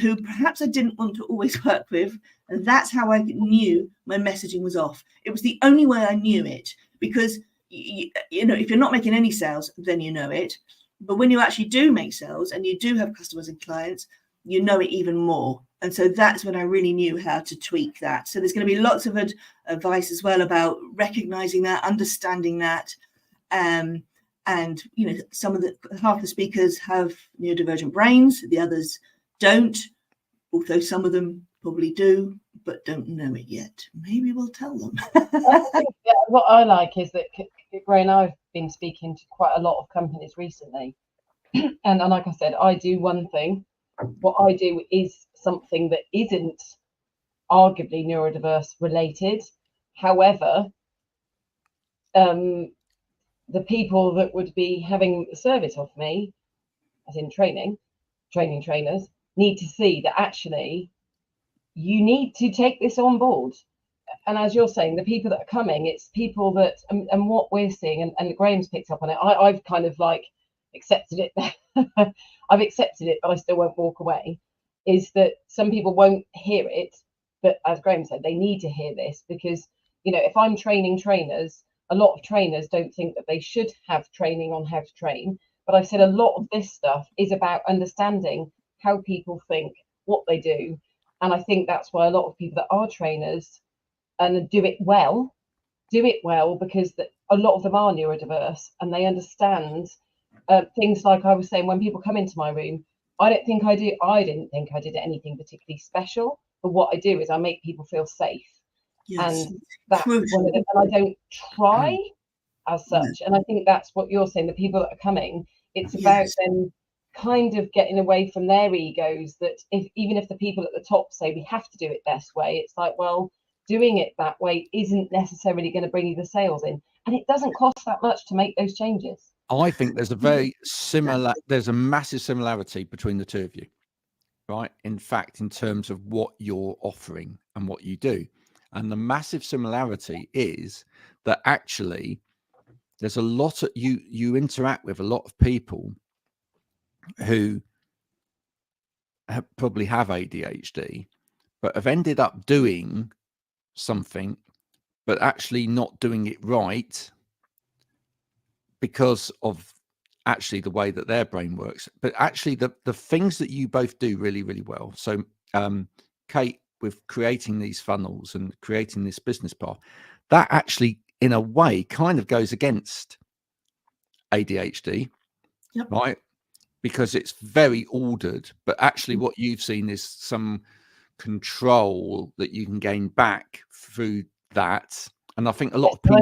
who perhaps I didn't want to always work with. And that's how I knew my messaging was off. It was the only way I knew it, because, you know, if you're not making any sales, then you know it. But when you actually do make sales and you do have customers and clients, you know it even more. And so that's when I really knew how to tweak that. So there's going to be lots of advice as well about recognizing that, understanding that. And, you know, half the speakers have neurodivergent brains, the others don't, although some of them probably do, but don't know it yet. Maybe we'll tell them. I think, yeah, what I like is that Ray and I've been speaking to quite a lot of companies recently. And like I said, I do one thing. What I do is something that isn't arguably neurodiverse related. However, the people that would be having service of me, as in training trainers, need to see that actually you need to take this on board. And as you're saying, the people that are coming, it's people that, and what we're seeing, and Graham's picked up on it, I've kind of like accepted it. I've accepted it, but I still won't walk away, is that some people won't hear it. But as Graham said, they need to hear this, because, you know, if I'm training trainers, a lot of trainers don't think that they should have training on how to train. But I've said a lot of this stuff is about understanding how people think, what they do. And I think that's why a lot of people that are trainers and do it well, because a lot of them are neurodiverse, and they understand things like I was saying, when people come into my room, I didn't think I did anything particularly special, but what I do is I make people feel safe. Yes. And that's one of them, and I don't try as such. And I think that's what you're saying, the people that are coming, it's about them kind of getting away from their egos, that even if the people at the top say we have to do it this way, it's like, well, doing it that way isn't necessarily going to bring you the sales in, and it doesn't cost that much to make those changes. I think there's there's a massive similarity between the two of you, right? In fact, in terms of what you're offering and what you do. And the massive similarity is that actually there's a lot of you interact with a lot of people who probably have ADHD, but have ended up doing something, but actually not doing it right because of actually the way that their brain works. But actually the things that you both do really, really well. So Kate, with creating these funnels and creating this business path, that actually in a way kind of goes against ADHD, right? Because it's very ordered, but actually what you've seen is some control that you can gain back through that. And I think a lot of people,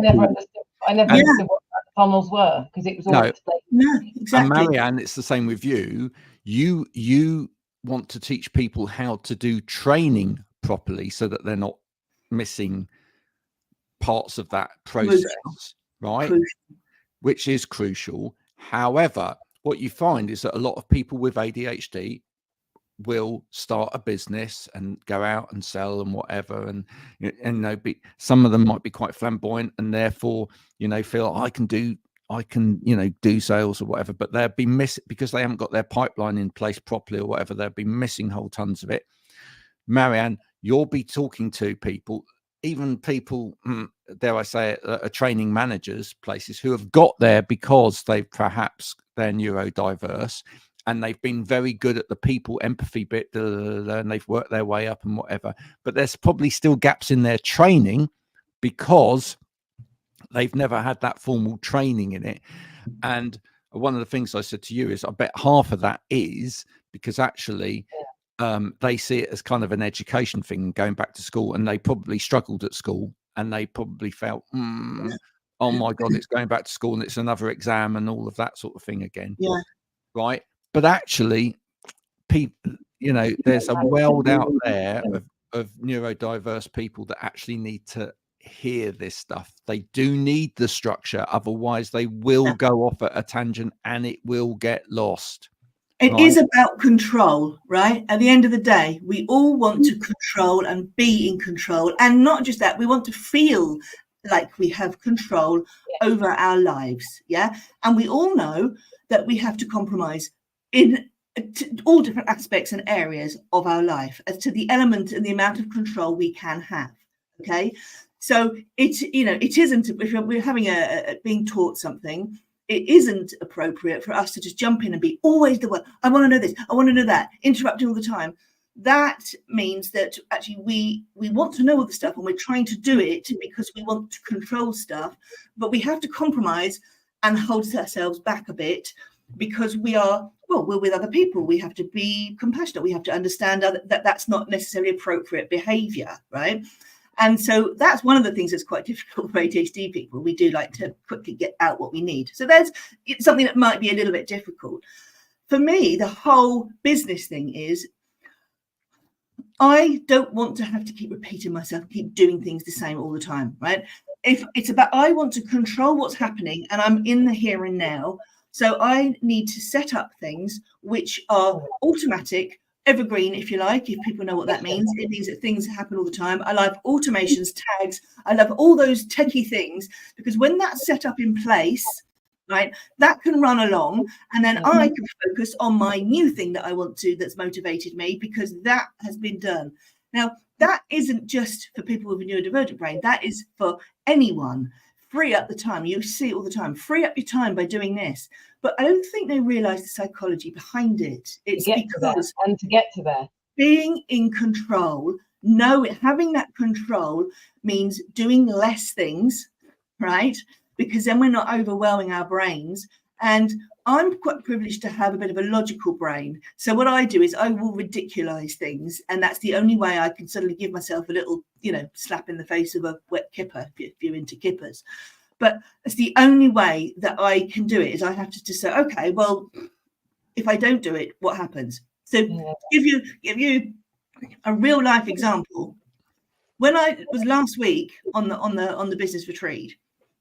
I never understood what the funnels were, because it was all explained. No, exactly. And Marianne, it's the same with you. You want to teach people how to do training properly so that they're not missing parts of that process, right? Which is crucial. However, what you find is that a lot of people with ADHD will start a business and go out and sell and whatever, and some of them might be quite flamboyant, and therefore feel I can do sales or whatever, but they'll be missing because they haven't got their pipeline in place properly or whatever. They'll be missing whole tons of it. Marianne, you'll be talking to people, even people, dare I say it, are training managers, places who have got there because they're neurodiverse, and they've been very good at the people empathy bit, and they've worked their way up and whatever. But there's probably still gaps in their training because they've never had that formal training in it. And one of the things I said to you is I bet half of that is because actually they see it as kind of an education thing, going back to school, and they probably struggled at school, and they probably felt, oh my God, it's going back to school and it's another exam and all of that sort of thing again. Yeah. Right. But actually, people, there's a world out there of neurodiverse people that actually need to hear this stuff. They do need the structure, otherwise they will go off at a tangent and it will get lost. It is about control, right? At the end of the day, we all want to control and be in control, and not just that, we want to feel like we have control over our lives. And we all know that we have to compromise in all different aspects and areas of our life as to the element and the amount of control we can have. Okay, so it isn't, if we're having being taught something, it isn't appropriate for us to just jump in and be always the one. I want to know this, I want to know that, interrupting all the time. That means that actually we want to know all the stuff, and we're trying to do it because we want to control stuff, but we have to compromise and hold ourselves back a bit, because we're with other people. We have to be compassionate. We have to understand that that's not necessarily appropriate behavior, right? And so that's one of the things that's quite difficult for ADHD people. We do like to quickly get out what we need. So it's something that might be a little bit difficult. For me, the whole business thing is, I don't want to have to keep repeating myself, keep doing things the same all the time, right? If it's about, I want to control what's happening, and I'm in the here and now. So I need to set up things which are automatic, evergreen, if you like, if people know what that means. It means that things happen all the time. I love automations, tags. I love all those techie things, because when that's set up in place, right, that can run along, and then I can focus on my new thing that I want to, that's motivated me, because that has been done. Now, that isn't just for people with a neurodivergent brain. That is for anyone. Free up the time. You see it all the time. Free up your time by doing this. But I don't think they realise the psychology behind it. It's because to get to there, being in control, having that control means doing less things, right? Because then we're not overwhelming our brains. And I'm quite privileged to have a bit of a logical brain. So what I do is I will ridiculise things. And that's the only way I can suddenly give myself a little, slap in the face of a wet kipper, if you're into kippers. But it's the only way that I can do it, is I have to just say, okay, well, if I don't do it, what happens? So give you a real life example. When I was last week on the business retreat,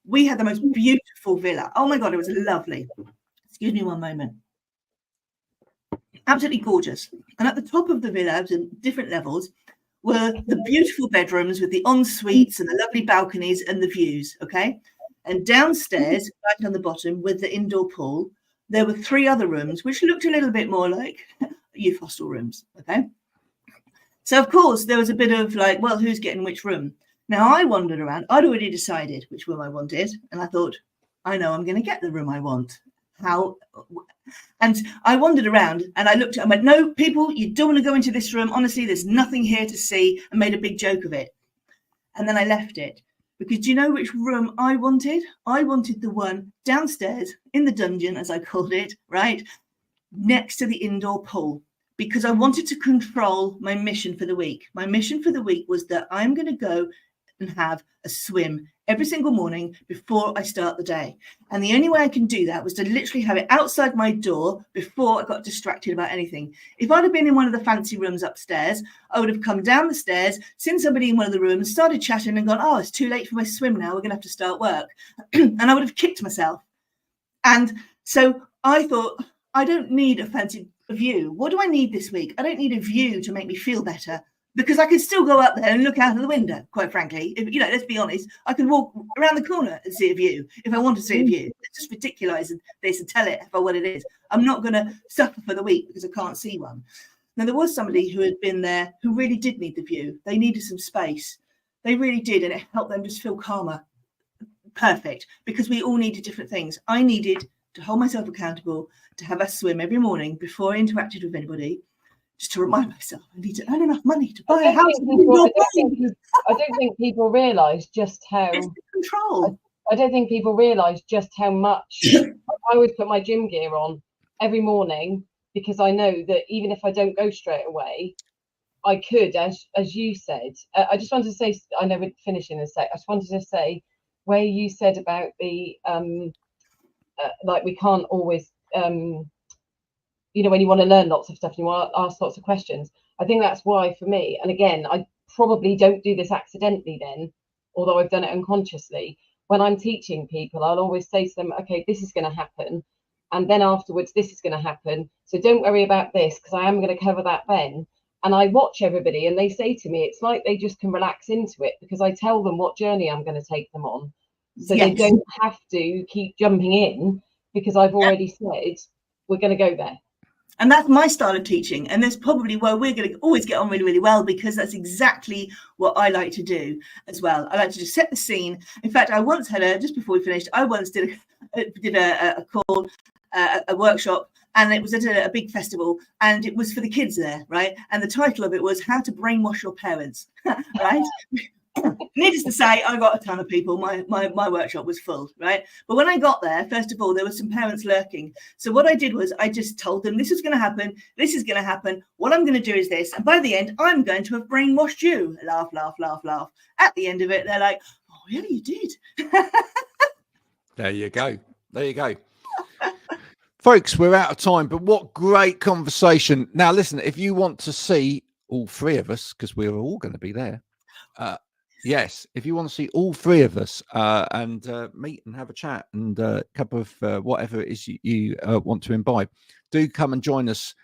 we had the most beautiful villa. Oh my God, it was lovely. Excuse me one moment. Absolutely gorgeous. And at the top of the villa, in different levels, were the beautiful bedrooms with the en-suites and the lovely balconies and the views, okay? And downstairs, right on the bottom, with the indoor pool, there were 3 other rooms, which looked a little bit more like youth hostel rooms, okay? So, of course, there was a bit of like, well, who's getting which room? Now, I wandered around. I'd already decided which room I wanted. And I thought, I know I'm going to get the room I want. How? And I wandered around and I looked at, I went, no, people, you don't want to go into this room. Honestly, there's nothing here to see, and made a big joke of it. And then I left it. Because do you know which room I wanted? I wanted the one downstairs in the dungeon, as I called it, right? Next to the indoor pool. Because I wanted to control my mission for the week. My mission for the week was that I'm going to go and have a swim every single morning before I start the day. And the only way I can do that was to literally have it outside my door before I got distracted about anything. If I'd have been in one of the fancy rooms upstairs, I would have come down the stairs, seen somebody in one of the rooms, started chatting and gone, oh, it's too late for my swim now. We're going to have to start work. And I would have kicked myself. And so I thought, I don't need a fancy view. What do I need this week? I don't need a view to make me feel better, because I can still go up there and look out of the window, quite frankly. If, let's be honest, I can walk around the corner and see a view if I want to see a view. It's just ridiculous this and tell it for what it is. I'm not going to suffer for the week because I can't see one. Now, there was somebody who had been there who really did need the view. They needed some space. They really did, and it helped them just feel calmer. Perfect, because we all needed different things. I needed to hold myself accountable, to have a swim every morning before I interacted with anybody, just to remind myself I need to earn enough money to buy a house. I don't think people realise just how control. I don't think people realise just how much I would put my gym gear on every morning, because I know that even if I don't go straight away, I could, as you said. I just wanted to say, I know we're finishing in a sec. I just wanted to say where you said about the like we can't always when you want to learn lots of stuff and you want to ask lots of questions. I think that's why, for me, and again, I probably don't do this accidentally then, although I've done it unconsciously. When I'm teaching people, I'll always say to them, okay, this is going to happen, and then afterwards this is going to happen, so don't worry about this, because I am going to cover that then. And I watch everybody and they say to me, it's like they just can relax into it, because I tell them what journey I'm going to take them on, so they don't have to keep jumping in, because I've already said we're going to go there. And that's my style of teaching. And that's probably where we're going to always get on really, really well, because that's exactly what I like to do as well. I like to just set the scene. In fact, I once had just before we finished, I once did a call, a workshop, and it was at a big festival, and it was for the kids there, right? And the title of it was How to Brainwash Your Parents, right? Needless to say, I got a ton of people. My workshop was full, right? But when I got there, first of all, there were some parents lurking. So what I did was I just told them, this is going to happen. This is going to happen. What I'm going to do is this. And by the end, I'm going to have brainwashed you. Laugh, laugh, laugh, laugh. At the end of it, they're like, oh, yeah, you did. There you go. There you go. Folks, we're out of time, but what great conversation. Now, listen, if you want to see all 3 of us, because we're all going to be there, yes, if you want to see all 3 of us and meet and have a chat and a cup of whatever it is you want to imbibe, do come and join us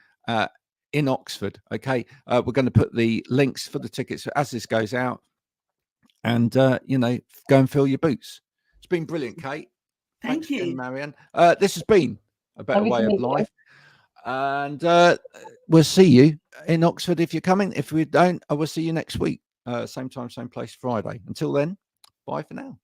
in Oxford. Okay, we're going to put the links for the tickets as this goes out, and you know, go and fill your boots. It's been brilliant, Kate. Thank Thanks again, you. Marianne. This has been a better Lovely to way of meet you. life, and we'll see you in Oxford if you're coming. If we don't, I will see you next week, same time, same place, Friday. Until then, bye for now.